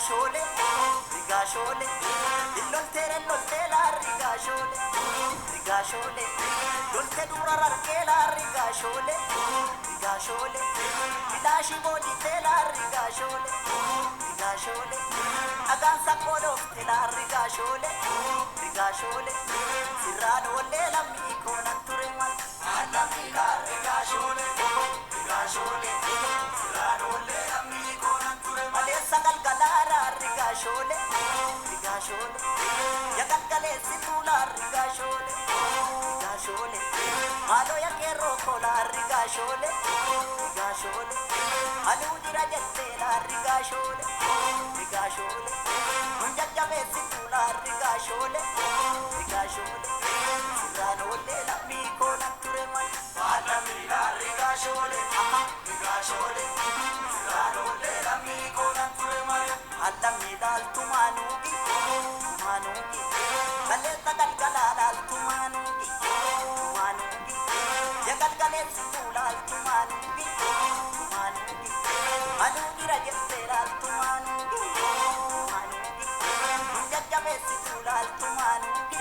rigashole, illoltere la rigashole, dolte dura rarke la rigashole, bilashi bodi te la rigashole, agansa kodo te la rigashole, sirrano le la mi konature mal, alami la rigashole, sirrano le la mi konature mal, sagal galara rigashole, ya galgale situla rigashole, malo ya quiero colar rigashole, alu dira jette la rigashole, munja jabe situla rigashole, sirrano le la mi konature mal, alami la rigashole, sirrano le la mi konature mal, alami dal tumanugi, kaleta galgala tumanugi, ya galgale situla tumanugi, alu dira jette la tumanugi, munja jabe situla tumanugi,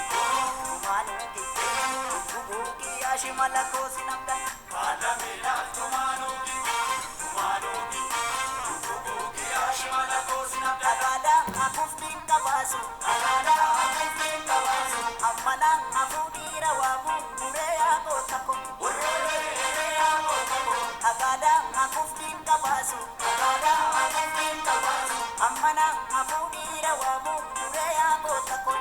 ubugi ashimala kosinamda, alami la tumanugi, ubugi ashimala kosinamda, agada akuftin kabasu, amana afudira wabu mureya gotako, agada akuftin kabasu, amana afudira wabu mureya gotako.